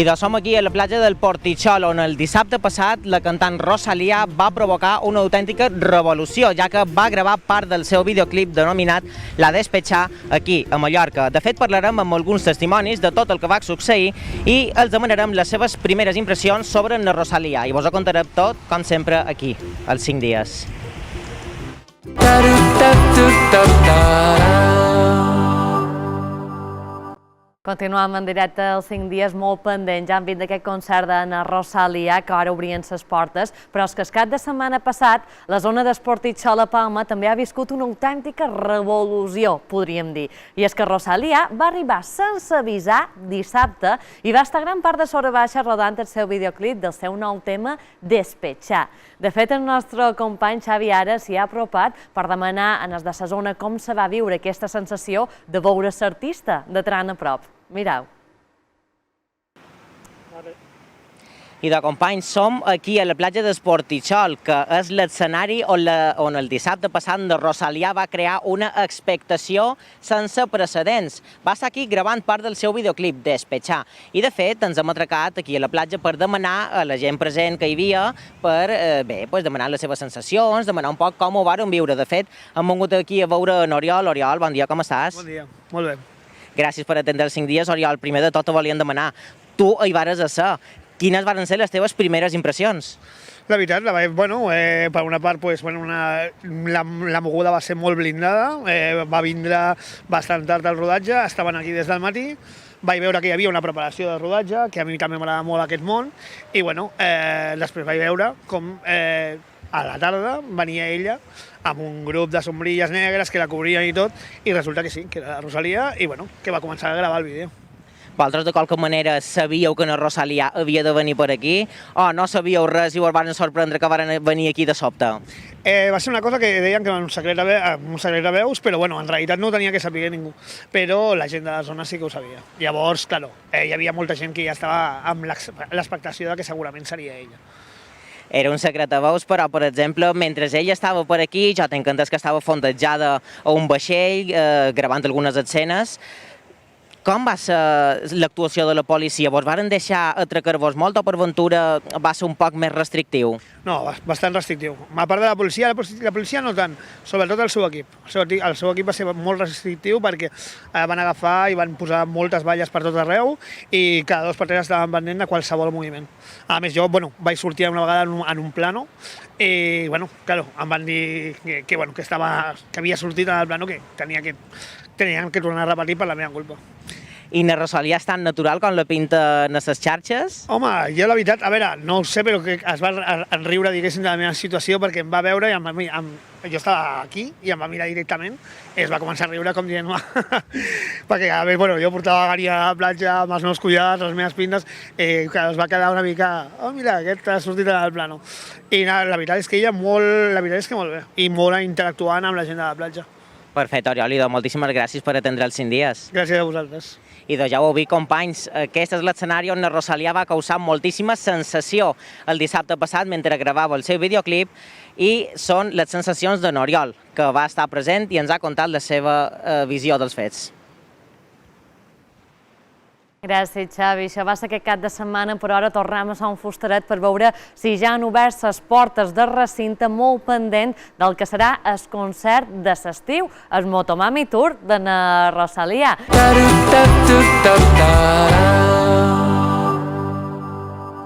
doncs som aquí a la platja del Portitxol, on el dissabte passat la cantant Rosalía va provocar una autèntica revolució, ja que va gravar part del seu videoclip denominat La Despechá aquí, a Mallorca. De fet, parlarem amb alguns testimonis de tot el que va succeir i els demanarem les seves primeres impressions sobre la Rosalía. I vos ho contarem tot, com sempre, aquí, als 5 dies. Continuem en directe els 5 dies molt pendents. Ja han vist d'aquest concert de Rosalía, que ara obrien les portes, però és que el cap de setmana passat la zona d'Esportitxol a Palma també ha viscut una autèntica revolució, podríem dir. I és que Rosalía va arribar sense avisar dissabte i va estar gran part de sobre baixa rodant el seu videoclip del seu nou tema Despechá. De fet, el nostre company Xavi ara s'hi ha apropat per demanar a els de la zona com se va viure aquesta sensació de veure l'artista de tan a prop. Mireu. I de companys, som aquí a la platja d'Esportitxol, que és l'escenari on el dissabte passat la Rosalía va crear una expectació sense precedents. Va estar aquí gravant part del seu videoclip, Despechá. I de fet ens hem atracat aquí a la platja per demanar a la gent present que hi havia per demanar les seves sensacions, demanar un poc com ho varen viure. De fet, hem vingut aquí a veure n'Oriol. Oriol, bon dia, com estàs? Bon dia, molt bé. Gràcies per atendre els 5 dies. Oriol, primer de tot te volíem demanar. Tu hi vares a ser. Quines van ser les teves primeres impressions? La veritat, per una part, la moguda va ser molt blindada, va vindre bastant tard al rodatge, estaven aquí des del matí, vaig veure que hi havia una preparació de rodatge, que a mi també m'agrada molt aquest món, i després vaig veure com a la tarda venia ella amb un grup de sombrilles negres que la cobrien i tot, i resulta que sí, que era la Rosalía, i que va començar a gravar el vídeo. Vosaltres de qualque manera sabíeu que la Rosalía havia de venir per aquí o no sabíeu res i us van sorprendre que van venir aquí de sobte? Va ser una cosa que deien que era un secret de veus, però en realitat no ho tenia que saber ningú. Però la gent de la zona sí que ho sabia. Llavors, hi havia molta gent que ja estava amb l'expectació de que segurament seria ella. Era un secret de veus, però, per exemple, mentre ella estava per aquí, jo tinc entès que estava fondejada a un vaixell, gravant algunes escenes. Com va ser l'actuació de la policia? Vos varen deixar atracar-vos molt o per ventura va ser un poc més restrictiu? No, bastant restrictiu. A part de la policia no tant, sobretot el seu equip. El seu equip va ser molt restrictiu perquè van agafar i van posar moltes valles per tot arreu i cada 2 per 3 estaven pendent de qualsevol moviment. A més, jo vaig sortir una vegada en un plano i, em van dir que havia sortit en el plano que tenien que tornar a repetir per la meva culpa. I la Rosalía és tan natural com la pinta en les xarxes? Home, jo la veritat, no ho sé, però que es va enriure, diguéssim, de la meva situació perquè em va veure i jo estava aquí i em va mirar directament i es va començar a riure com dient perquè jo portava gària a la platja amb els meus collars, les meves pintes, que es va quedar una mica, mira, aquest ha sortit en el plano. I la veritat és que ella molt bé i molt interactuant amb la gent de la platja. Perfecte, Oriol, i moltíssimes gràcies per atendre els 5 dies. Gràcies a vosaltres. I ja ho heu vist, companys, aquest és l'escenari on la Rosalía va causar moltíssima sensació el dissabte passat mentre gravava el seu videoclip i són les sensacions de n'Oriol, que va estar present i ens ha contat la seva visió dels fets. Gràcies, Xavi. Això va ser aquest cap de setmana, però ara tornem a Sant Fustaret per veure si ja han obert les portes del recinte, molt pendent del que serà el concert de l'estiu, el Motomami Tour de la Rosalía.